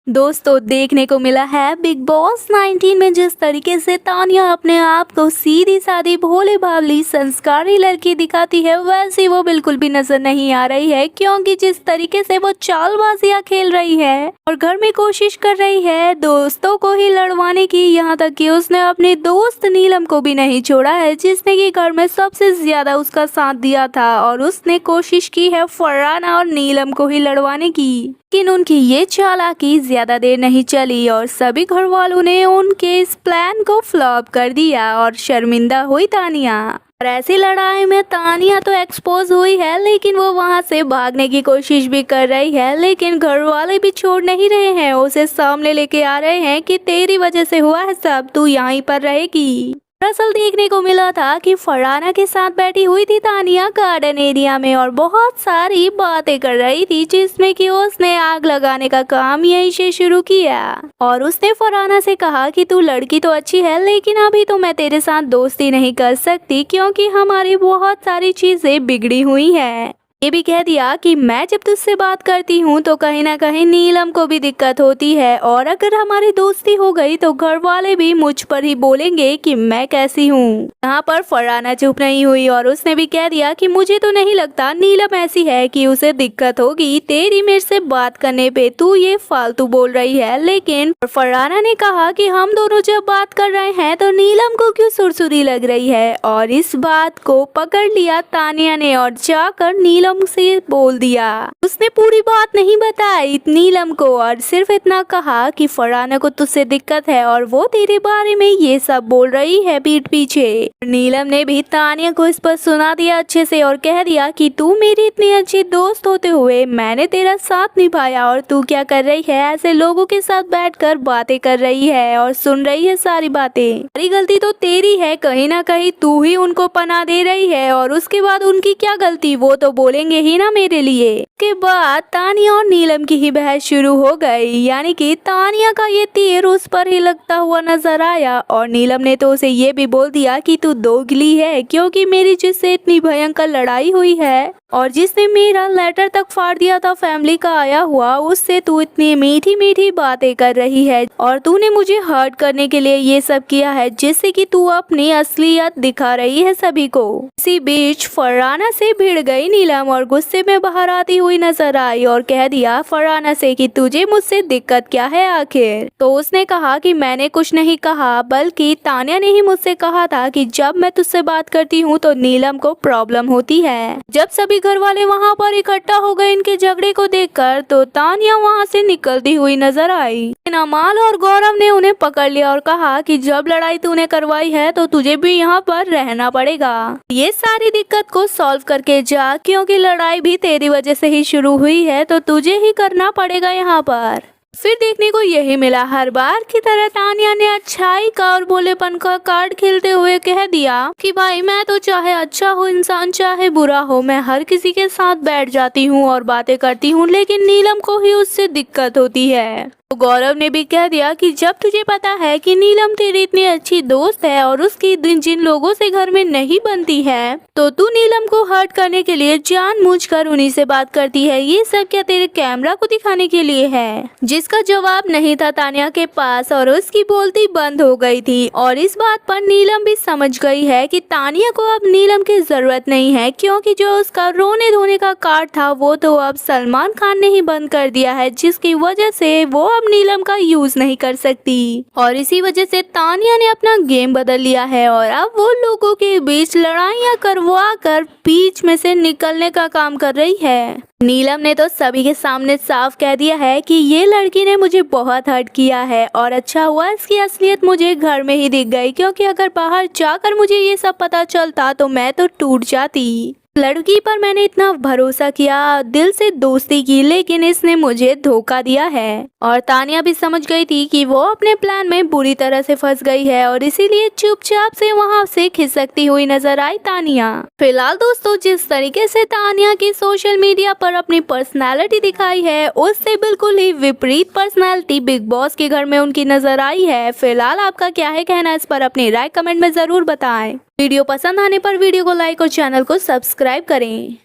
दोस्तों देखने को मिला है बिग बॉस 19 में जिस तरीके से तानिया अपने आप को सीधी सादी भोले भावली संस्कारी लड़की दिखाती है, वैसी वो बिल्कुल भी नजर नहीं आ रही है। क्योंकि जिस तरीके से वो चालबाजियां खेल रही है और घर में कोशिश कर रही है दोस्तों को ही लड़वाने की, यहाँ तक कि उसने अपने दोस्त नीलम को भी नहीं छोड़ा है, जिसने कि घर में सबसे ज्यादा उसका साथ दिया था। और उसने कोशिश की है फरहाना और नीलम को ही लड़वाने की, लेकिन उनकी ये चालाकी ज्यादा देर नहीं चली और सभी घर वालों ने उनके इस प्लान को फ्लॉप कर दिया और शर्मिंदा हुई तानिया। और ऐसी लड़ाई में तानिया तो एक्सपोज हुई है, लेकिन वो वहां से भागने की कोशिश भी कर रही है, लेकिन घर वाले भी छोड़ नहीं रहे हैं। उसे सामने लेके आ रहे हैं कि तेरी वजह से हुआ है सब, तू यहीं पर रहेगी। दरअसल देखने को मिला था कि फरहाना के साथ बैठी हुई थी तानिया गार्डन एरिया में और बहुत सारी बातें कर रही थी, जिसमें कि उसने आग लगाने का काम यहीं से शुरू किया। और उसने फरहाना से कहा कि तू लड़की तो अच्छी है, लेकिन अभी तो मैं तेरे साथ दोस्ती नहीं कर सकती क्योंकि हमारी बहुत सारी चीजें बिगड़ी हुई है। ये भी कह दिया कि मैं जब तुझसे बात करती हूँ तो कहीं ना कहीं नीलम को भी दिक्कत होती है, और अगर हमारी दोस्ती हो गई तो घर वाले भी मुझ पर ही बोलेंगे कि मैं कैसी हूँ। यहाँ पर फरहाना चुप नहीं हुई और उसने भी कह दिया कि मुझे तो नहीं लगता नीलम ऐसी है कि उसे दिक्कत होगी तेरी मेरे से बात करने पे, तू ये फालतू बोल रही है। लेकिन फरहाना ने कहा कि हम दोनों जब बात कर रहे हैं तो नीलम को क्यों सुरसुरी लग रही है, और इस बात को पकड़ लिया तानिया ने और जाकर नीलम से बोल दिया। उसने पूरी बात नहीं बताई नीलम को और सिर्फ इतना कहा कि फरहाना को तुझसे दिक्कत है और वो तेरे बारे में ये सब बोल रही है पीठ पीछे। नीलम ने भी तानिया को इस पर सुना दिया अच्छे से और कह दिया कि तू मेरी इतनी अच्छी दोस्त होते हुए मैंने तेरा साथ निभाया और तू क्या कर रही है, ऐसे लोगों के साथ बैठकर बातें कर रही है और सुन रही है सारी बातें। सारी गलती तो तेरी है, कहीं ना कहीं तू ही उनको पनाह दे रही है और उसके बाद उनकी क्या गलती वो तो बोलेंगे ही ना मेरे लिए। के बाद तानिया और नीलम की ही बहस शुरू हो गई, यानी कि तानिया का ये तीर उस पर ही लगता हुआ नजर आया और नीलम ने तो उसे ये भी बोल दिया कि तू दोगली है, क्योंकि मेरी जिससे इतनी भयंकर लड़ाई हुई है और जिसने मेरा लेटर तक फाड़ दिया था फैमिली का आया हुआ, उससे तू इतनी मीठी मीठी बातें कर रही है और तूने मुझे हर्ट करने के लिए ये सब किया है, जिससे कि तू अपनी असलियत दिखा रही है सभी को। इसी बीच फरहाना से भिड़ गई नीलम और गुस्से में बाहर आती हुई नजर आई और कह दिया फरहाना से कि तुझे मुझसे दिक्कत क्या है आखिर। तो उसने कहा कि मैंने कुछ नहीं कहा, बल्कि तानिया ने ही मुझसे कहा था कि जब मैं तुझसे बात करती हूँ तो नीलम को प्रॉब्लम होती है। जब सभी घर वाले वहाँ पर इकट्ठा हो गए इनके झगड़े को देखकर, तो तानिया वहाँ से निकलती हुई नजर आई। अमाल और गौरव ने उन्हें पकड़ लिया और कहा कि जब लड़ाई तूने करवाई है तो तुझे भी यहाँ पर रहना पड़ेगा, ये सारी दिक्कत को सॉल्व करके जा, क्योंकि लड़ाई भी तेरी वजह से ही शुरू हुई है तो तुझे ही करना पड़ेगा यहाँ पर। फिर देखने को यही मिला, हर बार की तरह तानिया ने अच्छाई का और भोलेपन का कार्ड खेलते हुए कह दिया कि भाई मैं तो चाहे अच्छा हो इंसान चाहे बुरा हो, मैं हर किसी के साथ बैठ जाती हूँ और बातें करती हूँ, लेकिन नीलम को ही उससे दिक्कत होती है। तो गौरव ने भी कह दिया कि जब तुझे पता है कि नीलम तेरी इतनी अच्छी दोस्त है और उसकी जिन लोगों से घर में नहीं बनती है, तो तू नीलम को हर्ट करने के लिए जानबूझकर उन्हीं से बात करती है, ये सब क्या तेरे कैमरा को दिखाने के लिए है? जिसका जवाब नहीं था तानिया के पास और उसकी बोलती बंद हो गई थी। और इस बात पर नीलम भी समझ गई है कि तानिया को अब नीलम की जरूरत नहीं है, क्योंकि जो उसका रोने धोने का कार्ड था वो तो अब सलमान खान ने ही बंद कर दिया है, जिसकी वजह से वो अब नीलम का यूज नहीं कर सकती। और इसी वजह से तानिया ने अपना गेम बदल लिया है और अब वो लोगों के बीच लड़ाइयाँ करवा कर बीच में से निकलने का काम कर रही है। नीलम ने तो सभी के सामने साफ कह दिया है कि ये लड़की ने मुझे बहुत हर्ट किया है और अच्छा हुआ इसकी असलियत मुझे घर में ही दिख गई, क्योंकि अगर बाहर जाकर मुझे ये सब पता चलता तो मैं तो टूट जाती। लड़की पर मैंने इतना भरोसा किया, दिल से दोस्ती की, लेकिन इसने मुझे धोखा दिया है। और तानिया भी समझ गई थी कि वो अपने प्लान में बुरी तरह से फंस गई है और इसीलिए चुपचाप से वहां से खिसकती हुई नजर आई तानिया। फिलहाल दोस्तों जिस तरीके से तानिया की सोशल मीडिया पर अपनी पर्सनालिटी दिखाई है, उससे बिल्कुल ही विपरीत पर्सनालिटी बिग बॉस के घर में उनकी नजर आई है। फिलहाल आपका क्या है कहना, इस पर अपनी राय कमेंट में जरूर बताएं। वीडियो पसंद आने पर वीडियो को लाइक और चैनल को सब्सक्राइब करें।